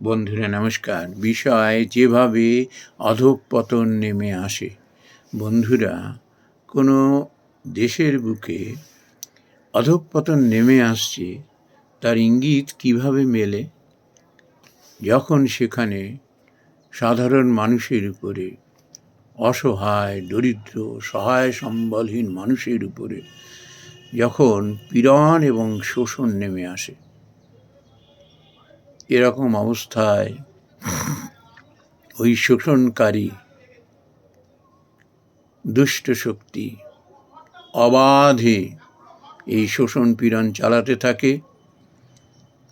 বন্ধুরা নমস্কার। বিষয় যেভাবে অধঃপতন নেমে আসে। বন্ধুরা, কোনো দেশের বুকে অধঃপতন নেমে আসছে তার ইঙ্গিত কিভাবে মেলে? যখন সেখানে সাধারণ মানুষের উপরে, অসহায় দরিদ্র সহায় সম্বলহীন মানুষের উপরে যখন পীড়ন এবং শোষণ নেমে আসে, এরকম অবস্থায় ওই শোষণকারী দুষ্ট শক্তি অবাধে এই শোষণ পীড়ন চালাতে থাকে।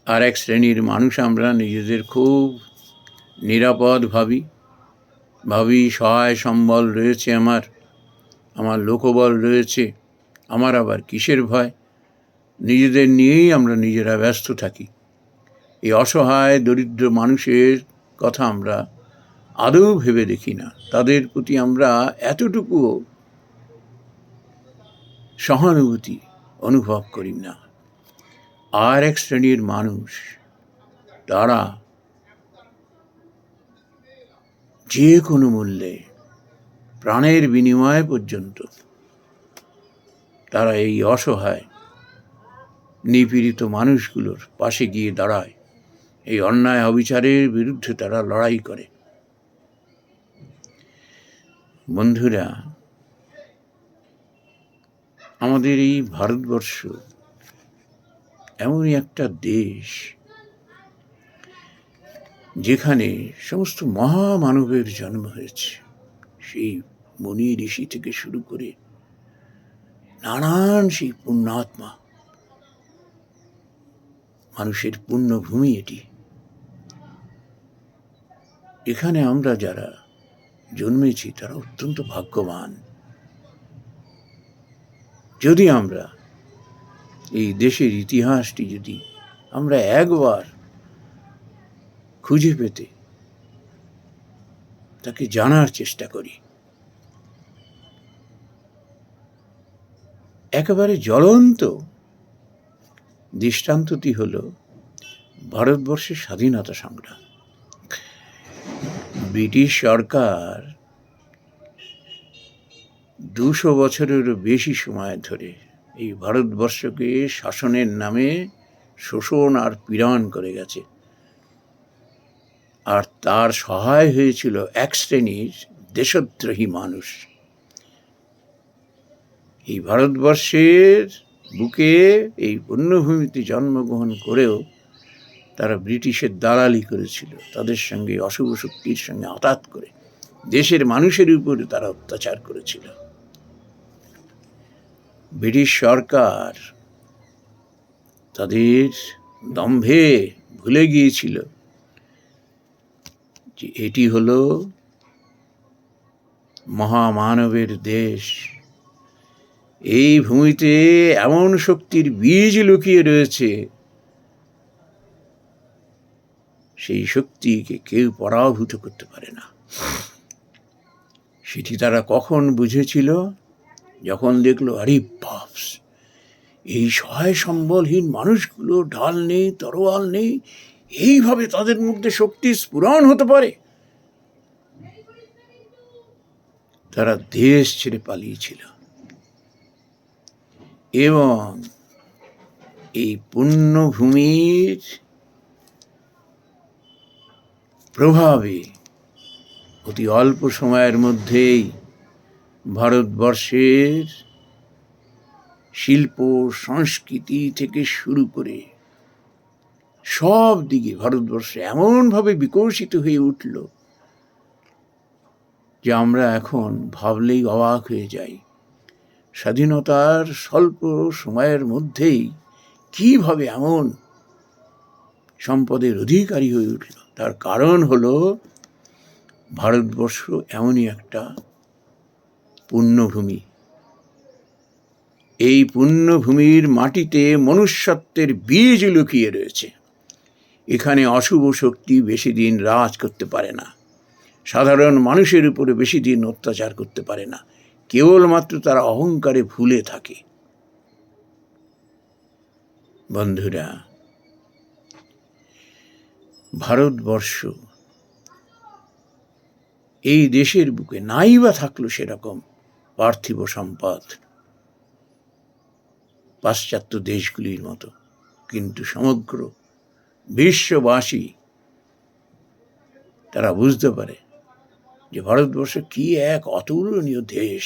আর এক শ্রেণীর মানুষ আমরা নিজেদের খুব নিরাপদ ভাবি সহায় সম্বল রয়েছে, আমার লোকবল রয়েছে, আমার আবার কিসের ভয়, নিজেদের নিয়েই আমরা নিজেরা ব্যস্ত থাকি। এই অসহায় দরিদ্র মানুষের কথা আমরা আদৌ ভেবে দেখি না, তাদের প্রতি আমরা এতটুকুও সহানুভূতি অনুভব করি না। আর এক শ্রেণীর মানুষ, তারা যে কোনো মূল্যে, প্রাণের বিনিময় পর্যন্ত তারা এই অসহায় নিপীড়িত মানুষগুলোর পাশে গিয়ে দাঁড়ায়, এই অন্যায় অবিচারের বিরুদ্ধে তারা লড়াই করে। বন্ধুরা, আমাদের এই ভারতবর্ষ এমনই একটা দেশ যেখানে সমস্ত মহামানবের জন্ম হয়েছে। সেই মুনি ঋষি থেকে শুরু করে নানান সেই পুণ্যাত্মা, মানুষের পুণ্যভূমি এটি। এখানে আমরা যারা জন্মেছি তারা অত্যন্ত ভাগ্যবান। যদি আমরা এই দেশের ইতিহাসটি যদি আমরা একবার খুঁজে পেতে তাকে জানার চেষ্টা করি, একেবারে জ্বলন্ত দৃষ্টান্তটি হল ভারতবর্ষের স্বাধীনতা সংগ্রাম। ব্রিটিশ সরকার 200 বছরেরও বেশি সময় ধরে এই ভারতবর্ষকে শাসনের নামে শোষণ আর পীড়ন করে গেছে। আর তার সহায় হয়েছিল এক শ্রেণীর দেশদ্রোহী মানুষ। এই ভারতবর্ষের বুকে এই পুণ্যভূমিতে জন্মগ্রহণ করেও তারা ব্রিটিশের দালালি করেছিল, তাদের সঙ্গে অশুভ শক্তির সঙ্গে আঘাত করে দেশের মানুষের উপরে তারা অত্যাচার করেছিল। ব্রিটিশ সরকার তাদের দম্ভে ভুলে গিয়েছিল যে এটি হলো মহামানবের দেশ। এই ভূমিতে এমন শক্তির বীজ লুকিয়ে রয়েছে, সেই শক্তিকে কেউ পরাভূত করতে পারে না। সেটি তারা কখন বুঝেছিল? যখন দেখলো, আরে বাপস, এই সহায় সম্বলহীন মানুষগুলো, ঢাল নেই, তরোয়াল নেই, এইভাবে তাদের মধ্যে শক্তি স্ফুরণ হতে পারে। তারা দেশ ছেড়ে পালিয়েছিল এবং এই পুণ্যভূমির প্রভাবে অতি অল্প সময়ের মধ্যেই ভারতবর্ষের শিল্প সংস্কৃতি থেকে শুরু করে সব দিকে ভারতবর্ষ এমনভাবে বিকশিত হয়ে উঠল যে আমরা এখন ভাবলেই অবাক হয়ে যাই। স্বাধীনতার স্বল্প সময়ের মধ্যেই কিভাবে এমন সম্পদের অধিকারী হয়ে উঠল, তার কারণ হলো ভারতবর্ষ এমনই একটা পুণ্যভূমি। এই পুণ্যভূমির মাটিতে মনুষ্যত্বের বীজ লুকিয়ে রয়েছে। এখানে অশুভ শক্তি বেশি দিন রাজ করতে পারে না, সাধারণ মানুষের উপরে বেশি দিন অত্যাচার করতে পারে না, কেবলমাত্র তারা অহংকারে ভুলে থাকে। বন্ধুরা, ভারতবর্ষ এই দেশের বুকে নাই বা থাকলো সেরকম পার্থিব সম্পদ পাশ্চাত্য দেশগুলির মতো, কিন্তু সমগ্র বিশ্ববাসী তারা বুঝতে পারে যে ভারতবর্ষ কি এক অতুলনীয় দেশ।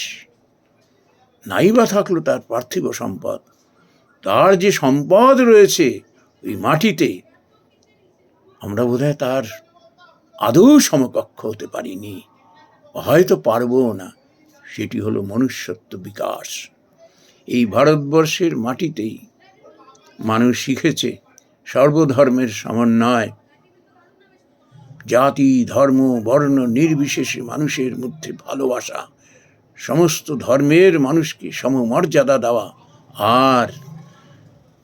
নাই বা থাকলো তার পার্থিব সম্পদ, তার যে সম্পদ রয়েছে ওই মাটিতে, আমরা বোধহয় তার আদৌ সমকক্ষ হতে পারিনি, হয়তো পারবো না। সেটি হলো মনুষ্যত্ব বিকাশ। এই ভারতবর্ষের মাটিতেই মানুষ শিখেছে সর্বধর্মের সমন্বয়, জাতি ধর্ম বর্ণ নির্বিশেষে মানুষের মধ্যে ভালোবাসা, সমস্ত ধর্মের মানুষকে সমমর্যাদা দেওয়া, আর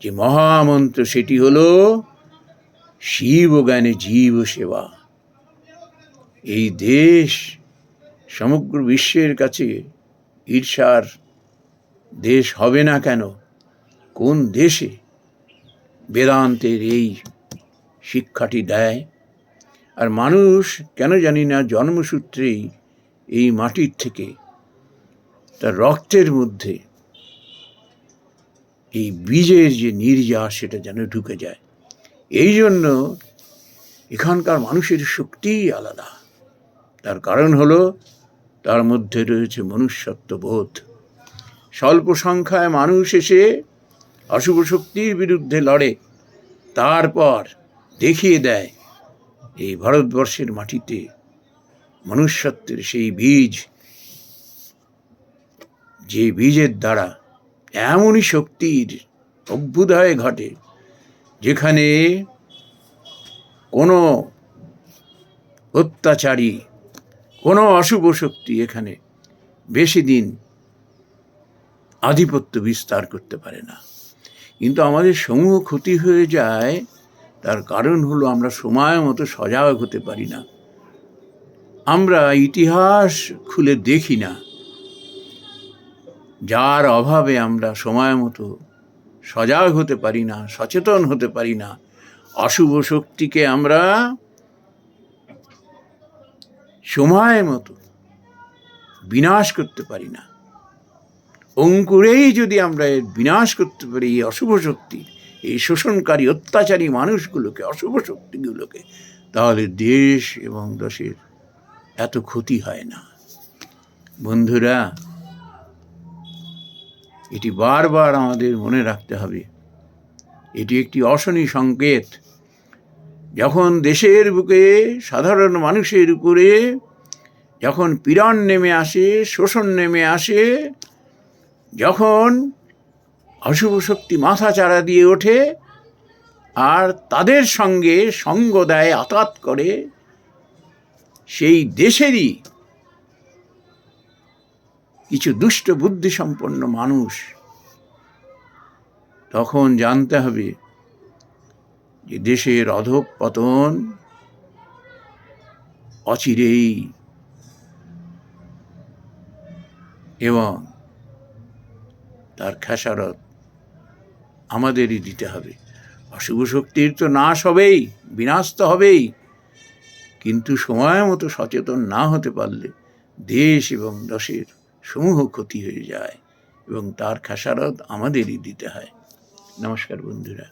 যে মহামন্ত্র সেটি হলো শিব জ্ঞানে জীব সেবা। এই দেশ সমগ্র বিশ্বের কাছে ঈর্ষার দেশ হবে না কেন? কোন দেশে বেদান্তের এই শিক্ষাটি দেয়? আর মানুষ কেন জানি না জন্মসূত্রেই এই মাটির থেকে তার রক্তের মধ্যে এই বীজের যে নির্যাস সেটা যেন ঢুকে যায়। এই জন্য এখানকার মানুষের শক্তিই আলাদা। তার কারণ হলো তার মধ্যে রয়েছে মনুষ্যত্ব বোধ। স্বল্প সংখ্যায় মানুষ এসে অশুভ শক্তির বিরুদ্ধে লড়ে, তারপর দেখিয়ে দেয় এই ভারতবর্ষের মাটিতে মনুষ্যত্বের সেই বীজ, যে বীজের দ্বারা এমনই শক্তির অভ্যুদয় ঘটে যেখানে কোনো অত্যাচারী, কোনো অশুভ শক্তি এখানে বেশি দিন আধিপত্য বিস্তার করতে পারে না। কিন্তু আমাদের সমূহ ক্ষতি হয়ে যায়, তার কারণ হলো আমরা সময় মতো সজাগ হতে পারি না। আমরা ইতিহাস খুলে দেখি না, যার অভাবে আমরা সময় মতো সজাগ হতে পারি না, সচেতন হতে পারি না। অশুভ শক্তিকে আমরা সময় মতো বিনাশ করতে পারি না। অঙ্কুরেই যদি আমরা এর বিনাশ করতে পারি এই অশুভ শক্তি, এই শোষণকারী অত্যাচারী মানুষগুলোকে, অশুভ শক্তিগুলোকে, তাহলে দেশ এবং দেশের এত ক্ষতি হয় না। বন্ধুরা, এটি বারবার আমাদের মনে রাখতে হবে। এটি একটি অশনি সংকেত। যখন দেশের বুকে সাধারণ মানুষের উপরে যখন পীড়ন নেমে আসে, শোষণ নেমে আসে, যখন অশুভ শক্তি মাথা চাড়া দিয়ে ওঠে আর তাদের সঙ্গে সঙ্গ দেয়, আঘাত করে, সেই দেশেরই কিছু দুষ্ট বুদ্ধিসম্পন্ন মানুষ, তখন জানতে হবে যে দেশের অধঃপতন অচিরেই, এবং তার খেসারত আমাদেরই দিতে হবে। অশুভ শক্তির তো নাশ হবেই, বিনাশ তো হবেই, কিন্তু সময় মতো সচেতন না হতে পারলে দেশ এবং দেশের সমূহ ক্ষতি হয়ে যায় এবং তার খেসারত আমাদেরই দিতে হয়। নমস্কার বন্ধুরা।